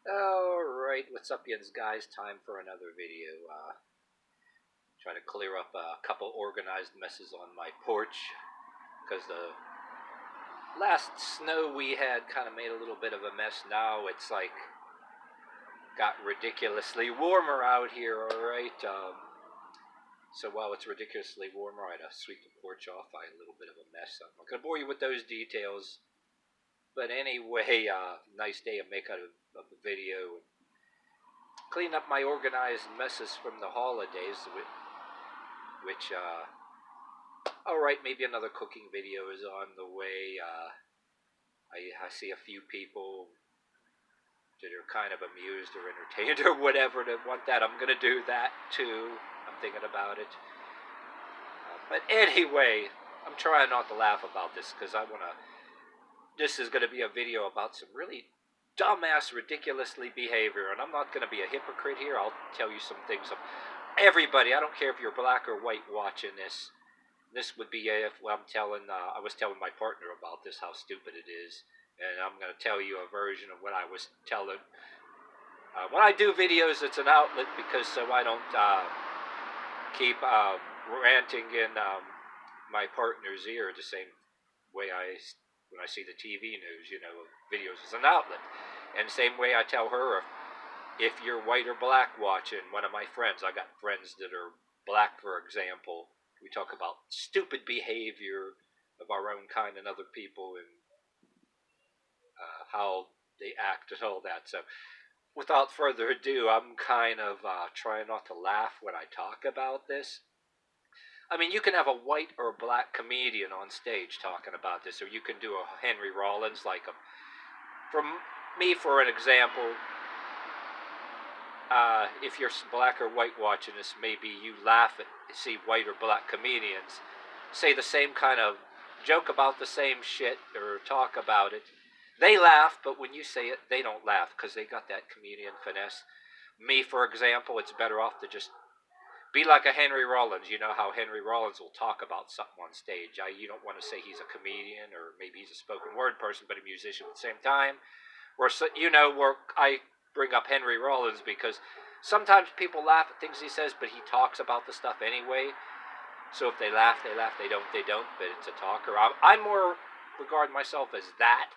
Alright, what's up, yins guys? Time for another video. Trying to clear up a couple organized messes on my porch, because the last snow we had kind of made a little bit of a mess. Now it's like got ridiculously warmer out here, alright? So while it's ridiculously warmer, I had to sweep the porch off. I had a little bit of a mess. I'm not going to bore you with those details. But anyway, nice day to make out of the video. Clean up my organized messes from the holidays, which alright, maybe another cooking video is on the way. I see a few people that are kind of amused or entertained or whatever that want that. I'm gonna do that too. I'm thinking about it. But anyway, I'm trying not to laugh about this because this is gonna be a video about some really dumbass, ridiculously behavior, and I'm not going to be a hypocrite here. I'll tell you some things. Everybody, I don't care if you're black or white watching this. This would be if I was telling my partner about this, how stupid it is, and I'm going to tell you a version of what I was telling. When I do videos, it's an outlet because so I don't keep ranting in my partner's ear the same way when I see the TV news, videos as an outlet. And same way I tell her, if you're white or black watching, one of my friends, I got friends that are black, for example, we talk about stupid behavior of our own kind and other people and how they act and all that. So without further ado, I'm kind of trying not to laugh when I talk about this. I mean, you can have a white or a black comedian on stage talking about this, or you can do a Henry Rollins, from me, for an example. If you're black or white watching this, maybe you laugh at see white or black comedians say the same kind of joke about the same shit or talk about it. They laugh, but when you say it, they don't laugh because they got that comedian finesse. Me, for example, it's better off to just be like a Henry Rollins. You know how Henry Rollins will talk about something on stage. You don't want to say he's a comedian or maybe he's a spoken word person, but a musician at the same time. Where I bring up Henry Rollins because sometimes people laugh at things he says, but he talks about the stuff anyway. So if they laugh, they laugh. They don't, they don't. But it's a talker. I more regard myself as that.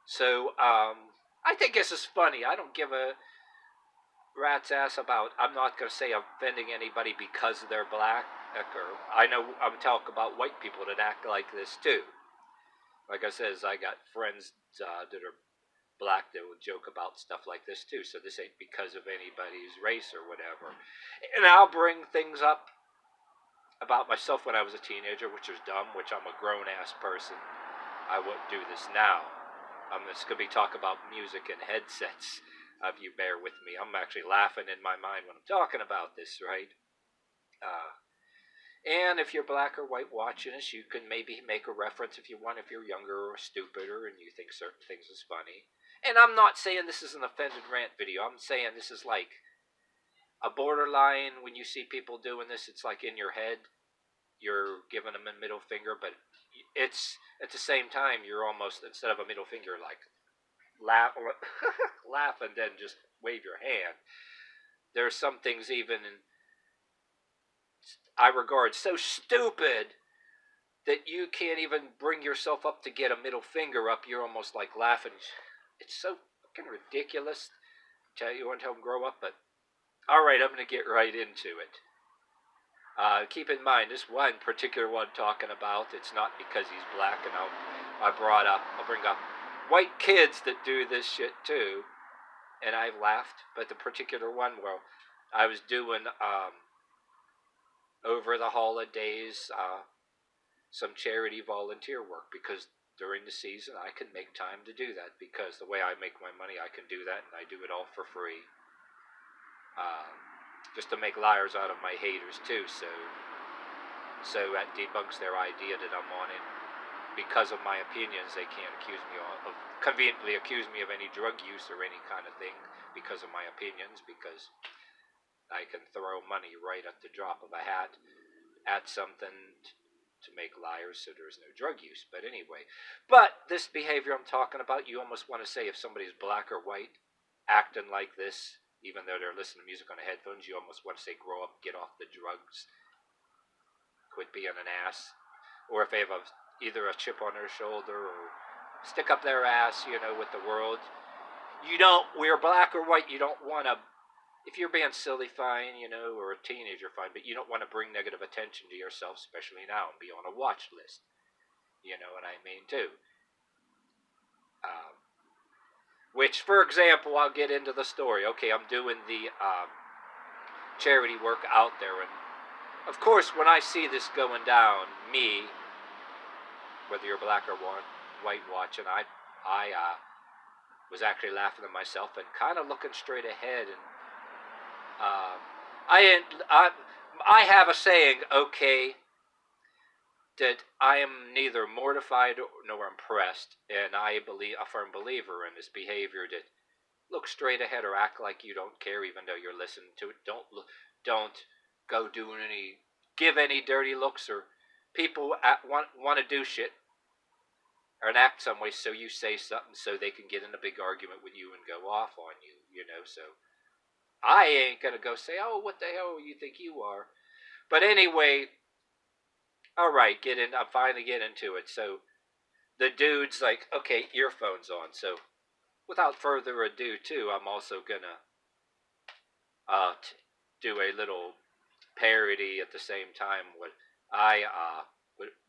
So I think this is funny. I don't give a rat's ass about. I'm not going to say offending anybody because they're black. I know I'm talking about white people that act like this too. Like I says, I got friends that are black that will joke about stuff like this too. So this ain't because of anybody's race or whatever. And I'll bring things up about myself when I was a teenager, which was dumb, which I'm a grown-ass person. I wouldn't do this now. I'm just going to be talking about music and headsets. If you bear with me, I'm actually laughing in my mind when I'm talking about this, right? And if you're black or white watching this, you can maybe make a reference if you want, if you're younger or stupider and you think certain things is funny. And I'm not saying this is an offended rant video. I'm saying this is like a borderline. When you see people doing this, it's like in your head, you're giving them a middle finger, but it's at the same time, you're almost, instead of a middle finger, like laugh and then just wave your hand. There's some things I regard so stupid that you can't even bring yourself up to get a middle finger up. You're almost like laughing. It's so fucking ridiculous. Tell you want to help them grow up, but alright, I'm going to get right into it. Keep in mind, this one particular one talking about, it's not because he's black, and I'll bring up white kids that do this shit too, and I've laughed. But the particular one where I was doing over the holidays some charity volunteer work, because during the season I can make time to do that, because the way I make my money, I can do that, and I do it all for free. Just to make liars out of my haters too, so that debunks their idea that I'm on it. Because of my opinions, they can't conveniently accuse me of any drug use or any kind of thing because of my opinions, because I can throw money right at the drop of a hat at something to make liars, so there's no drug use. But anyway, but this behavior I'm talking about, you almost want to say if somebody's black or white acting like this, even though they're listening to music on the headphones, you almost want to say grow up, get off the drugs, quit being an ass. Or if they have either a chip on their shoulder or stick up their ass, with the world. We're black or white, you don't want to, if you're being silly, fine, or a teenager, fine, but you don't want to bring negative attention to yourself, especially now, and be on a watch list. You know what I mean, too. Which, for example, I'll get into the story. Okay, I'm doing the charity work out there, and of course, when I see this going down, me, whether you're black or white watching, I was actually laughing at myself and kind of looking straight ahead, and I have a saying, okay, that I am neither mortified nor impressed, and I a firm believer in this behavior that look straight ahead or act like you don't care even though you're listening to it. Don't go give any dirty looks, or people want to do shit or act some way, so you say something so they can get in a big argument with you and go off on you, so I ain't gonna go say, oh, what the hell you think you are? But anyway, alright, I'm finally getting into it. So the dude's like, okay, earphones on. So without further ado, too, I'm also gonna do a little parody at the same time what I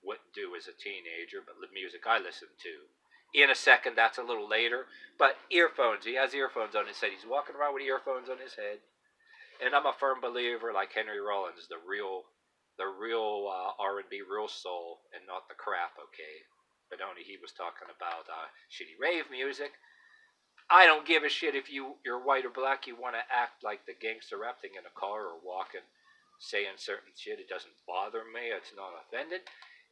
wouldn't do as a teenager, but the music I listened to. In a second, that's a little later, but earphones. He has earphones on his head. He's walking around with earphones on his head, and I'm a firm believer, like Henry Rollins, the real R&B, real soul, and not the crap. Okay, but only he was talking about shitty rave music. I don't give a shit if you're white or black. You want to act like the gangster rap thing in a car or walking, saying certain shit. It doesn't bother me. It's not offended.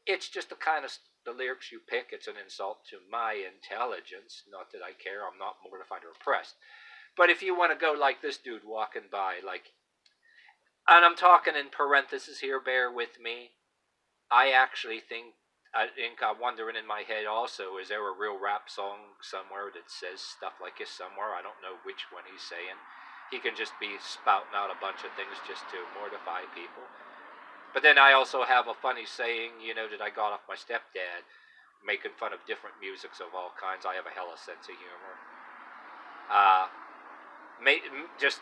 It's just the kind of the lyrics you pick. It's an insult to my intelligence. Not that I care. I'm not mortified or oppressed. But if you want to go like this dude walking by, like, and I'm talking in parentheses here, bear with me. I actually think I'm wondering in my head also, is there a real rap song somewhere that says stuff like this somewhere? I don't know which one he's saying. He can just be spouting out a bunch of things just to mortify people. But then I also have a funny saying, that I got off my stepdad, making fun of different musics of all kinds. I have a hella sense of humor. Just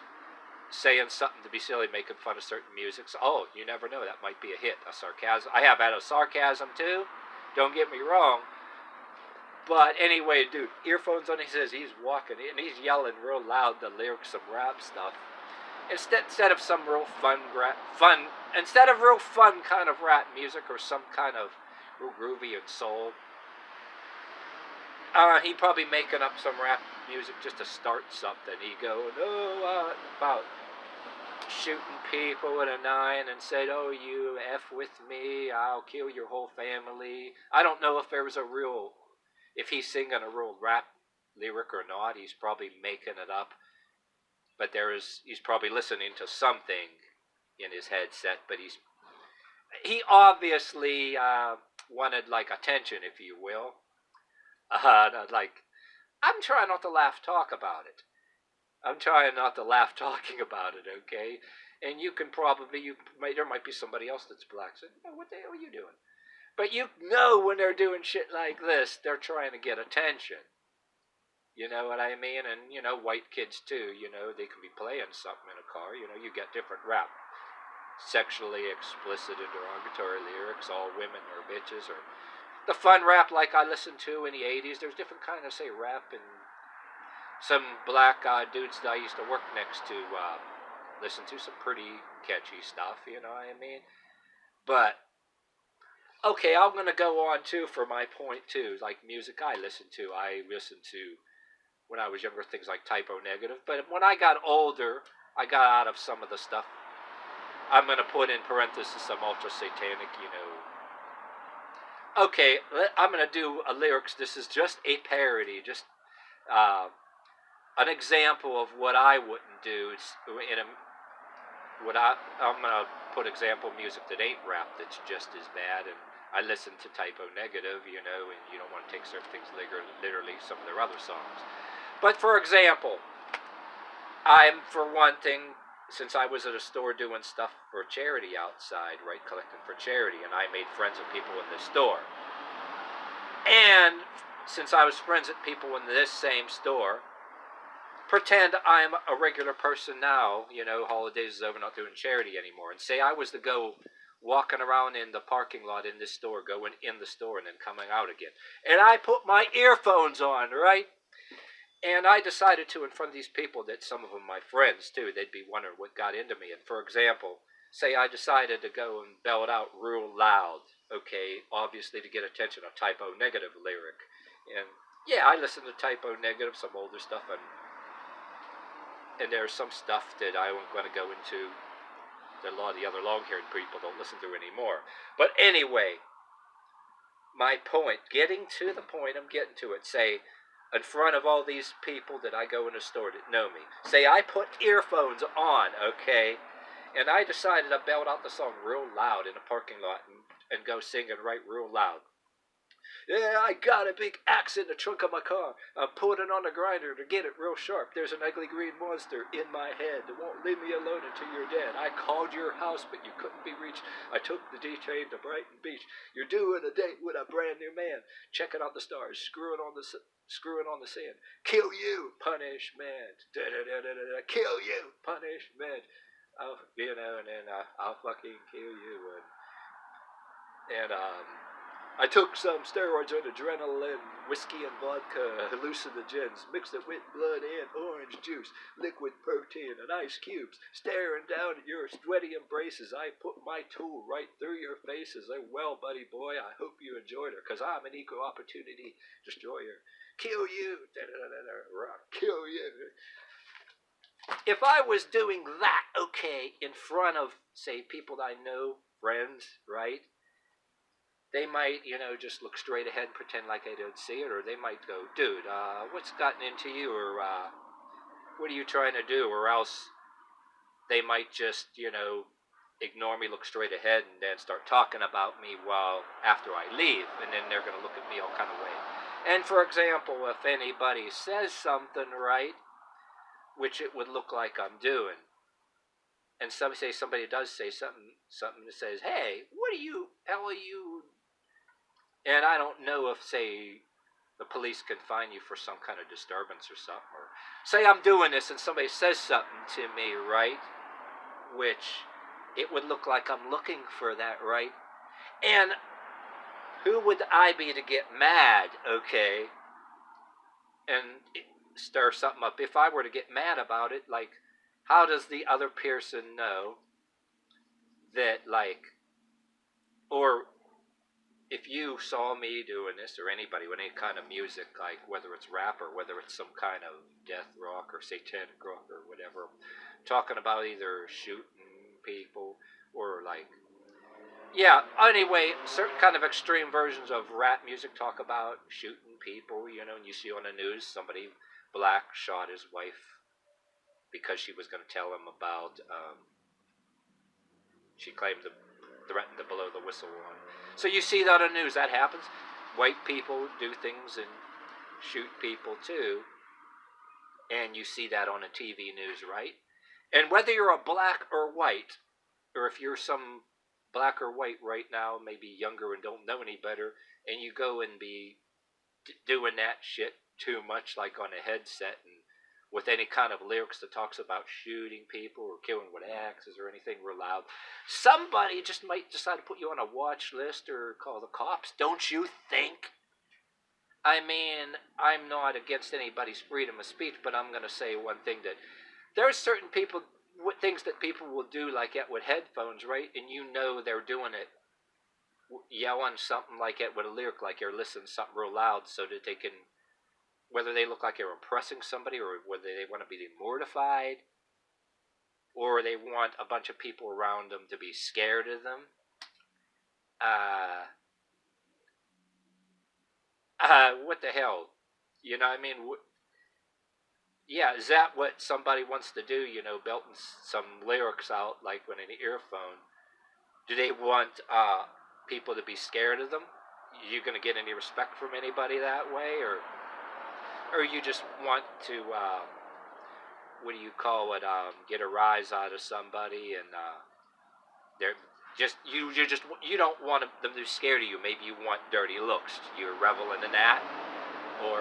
saying something to be silly, making fun of certain musics. Oh, you never know, that might be a hit, a sarcasm. I have had a sarcasm too, don't get me wrong. But anyway, dude, earphones on, he says he's walking, and he's yelling real loud the lyrics of rap stuff. Instead of some real instead of real fun kind of rap music or some kind of real groovy and soul, he probably making up some rap music just to start something. He going, about shooting people with a 9 and said, oh, you F with me, I'll kill your whole family. I don't know if he's singing a real rap lyric or not. He's probably making it up. But he's probably listening to something in his headset, but he obviously wanted like attention, if you will. I'm trying not to laugh talk about it. I'm trying not to laugh talking about it, okay? And you can there might be somebody else that's black saying, oh, what the hell are you doing? But when they're doing shit like this, they're trying to get attention. You know what I mean? And, white kids too, they can be playing something in a car. You get different rap. Sexually explicit and derogatory lyrics, all women are bitches, or the fun rap like I listened to in the 80s. There's different kind of, say, rap, and some black dudes that I used to work next to listen to some pretty catchy stuff, you know what I mean? But, okay, I'm going to go on, too, for my point, too. Like music I listened to. When I was younger, things like Typo Negative. But when I got older, I got out of some of the stuff. I'm going to put in parentheses some ultra satanic, Okay, I'm going to do a lyrics. This is just a parody, just an example of what I wouldn't do. I'm going to put example music that ain't rap that's just as bad, and I listen to Typo Negative, you know, and you don't want to take certain things literally, some of their other songs. But for example, I'm, for one thing, since I was at a store doing stuff for charity outside, right, collecting for charity, and I made friends with people in the store. And since I was friends with people in this same store, pretend I'm a regular person now, you know, holidays is over, not doing charity anymore, and say I was to go walking around in the parking lot in this store, going in the store and then coming out again. And I put my earphones on, right? And I decided to, in front of these people, that some of them my friends too, they'd be wondering what got into me. And for example, say I decided to go and belt out real loud, okay, obviously to get attention, a Typo Negative lyric. And yeah, I listen to Typo Negative, some older stuff, and there's some stuff that I won't going to go into that a lot of the other long-haired people don't listen to anymore. But anyway, my point, getting to the point I'm getting to it, say, in front of all these people that I go in the store that know me, say I put earphones on, okay, and I decided to belt out the song real loud in a parking lot and go singing right real loud. Yeah, I got a big axe in the trunk of my car. I'm putting on the grinder to get it real sharp. There's an ugly green monster in my head that won't leave me alone until you're dead. I called your house, but you couldn't be reached. I took the D-train to Brighton Beach. You're doing a date with a brand new man. Checking out the stars, screwing on the sand. Kill you, punishment. Da-da-da-da-da. Kill you, punishment. Oh, you know, and then I'll fucking kill you. And I took some steroids and adrenaline, whiskey and vodka, hallucinogens, mixed it with blood and orange juice, liquid protein and ice cubes, staring down at your sweaty embraces. I put my tool right through your faces. Oh, well, buddy boy, I hope you enjoyed her, because I'm an equal opportunity destroyer. Kill you, kill you. If I was doing that, okay, in front of, say, people that I know, friends, right? They might, you know, just look straight ahead and pretend like they don't see it, or they might go, dude, what's gotten into you, or what are you trying to do, or else they might just, you know, ignore me, look straight ahead, and then start talking about me after I leave, and then they're going to look at me all kind of way. And for example, if anybody says something, right, which it would look like I'm doing, and somebody does say something that says, hey, what hell are you? And I don't know if, say, the police can fine you for some kind of disturbance or something. Or say I'm doing this and somebody says something to me, right? Which it would look like I'm looking for that, right? And who would I be to get mad, okay? And stir something up. If I were to get mad about it, like, how does the other person know that, like, or if you saw me doing this, or anybody with any kind of music, like whether it's rap or whether it's some kind of death rock or satanic rock or whatever, talking about either shooting people or like, yeah, anyway, certain kind of extreme versions of rap music talk about shooting people, you know, and you see on the news somebody black shot his wife because she was going to tell him about, she claimed to threaten to blow the whistle on. So you see that on the news, that happens. White people do things and shoot people too. And you see that on the TV news, right? And whether you're a black or white, or if you're some black or white right now, maybe younger and don't know any better, and you go and be doing that shit too much, like on a headset and with any kind of lyrics that talks about shooting people or killing with axes or anything real loud, somebody just might decide to put you on a watch list or call the cops, don't you think? I mean, I'm not against anybody's freedom of speech, but I'm going to say one thing, that there's certain people, things that people will do like that with headphones, right? And you know they're doing it, yelling something like that with a lyric, like they're listening to something real loud so that they can, whether they look like they're impressing somebody or whether they want to be mortified or they want a bunch of people around them to be scared of them. What the hell? You know what I mean? Yeah, is that what somebody wants to do, you know, belting some lyrics out like with an earphone? Do they want people to be scared of them? You gonna get any respect from anybody that way, or you just want to what do you call it? Get a rise out of somebody, and they're just you don't want them to be scared of you. Maybe you want dirty looks. You're reveling in that, or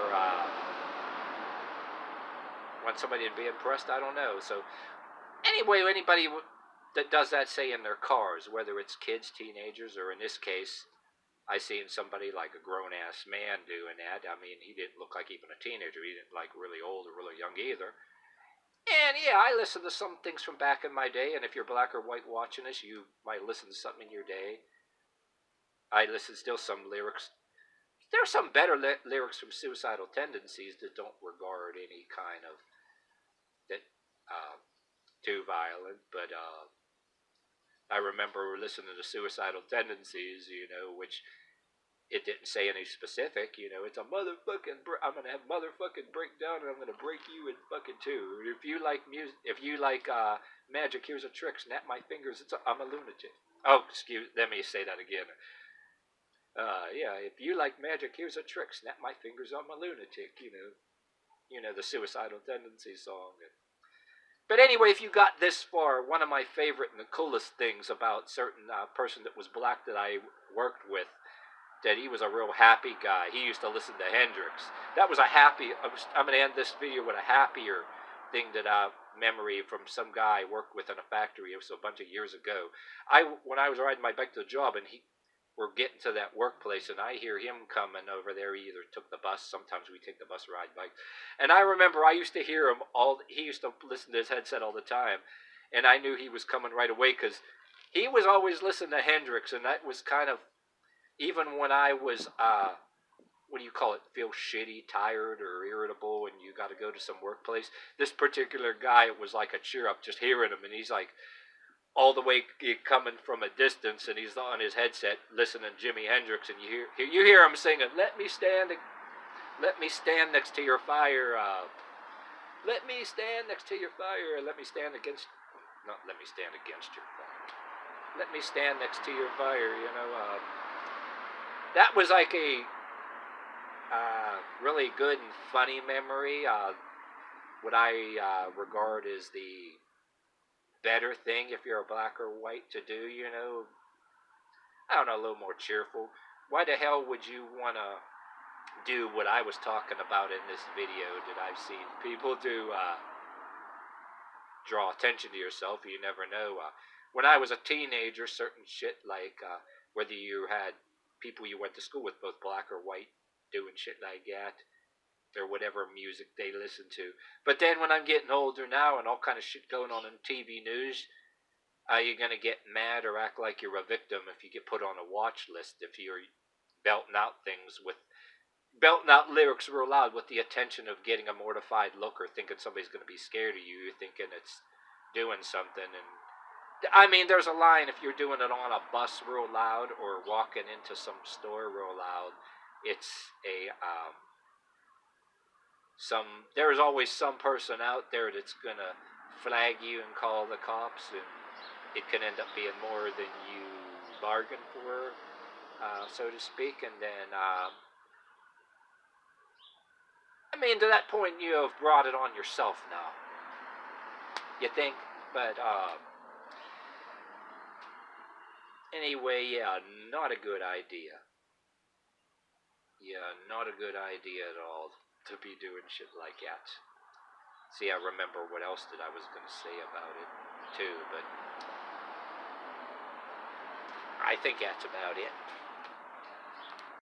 want somebody to be impressed. I don't know. So anyway, anybody that does that, say in their cars, whether it's kids, teenagers, or in this case, I seen somebody like a grown-ass man doing that. I mean, he didn't look like even a teenager. He didn't like really old or really young either. And yeah, I listen to some things from back in my day, and if you're black or white watching this, you might listen to something in your day. I listen still some lyrics. There are some better lyrics from Suicidal Tendencies that don't regard any kind of that too violent, but I remember listening to Suicidal Tendencies, which it didn't say any specific, it's a motherfucking, I'm going to have motherfucking breakdown and I'm going to break you in fucking two. If you like music, if you like magic, here's a trick, snap my fingers, I'm a lunatic. Oh, let me say that again. Yeah, if you like magic, here's a trick, snap my fingers, I'm a lunatic, the Suicidal Tendencies song. But anyway, if you got this far, one of my favorite and the coolest things about certain person that was black that I worked with, that he was a real happy guy. He used to listen to Hendrix. That was a happy, I'm going to end this video with a happier thing that memory from some guy I worked with in a factory. It was a bunch of years ago. When I was riding my bike to the job, and we're getting to that workplace, and I hear him coming over there. He either took the bus, sometimes we take the bus, ride bike. And I remember I used to hear him he used to listen to his headset all the time, and I knew he was coming right away because he was always listening to Hendrix, and that was kind of, even when I was, what do you call it, feel shitty, tired, or irritable, and you got to go to some workplace, this particular guy, it was like a cheer up just hearing him, and he's like, all the way coming from a distance, and he's on his headset listening to Jimi Hendrix, and you hear him singing, let me stand next to your fire, let me stand next to your fire, let me stand against your fire, let me stand next to your fire, that was like a really good and funny memory, what I regard as the better thing if you're a black or white to do, I don't know, a little more cheerful. Why the hell would you want to do what I was talking about in this video that I've seen people do, draw attention to yourself? You never know. When I was a teenager, certain shit like whether you had people you went to school with, both black or white, doing shit like that, or whatever music they listen to. But then when I'm getting older now and all kind of shit going on in TV news, you're going to get mad or act like you're a victim if you get put on a watch list, if you're belting out lyrics real loud with the intention of getting a mortified look or thinking somebody's going to be scared of you, you're thinking it's doing something. And I mean, there's a line if you're doing it on a bus real loud or walking into some store real loud, it's a there's always some person out there that's gonna flag you and call the cops, and it can end up being more than you bargained for, so to speak. And then I mean, to that point you have brought it on yourself now, you think? But anyway, yeah, not a good idea. Yeah, not a good idea at all to be doing shit like that. See, I remember what else that I was going to say about it, too, but I think that's about it.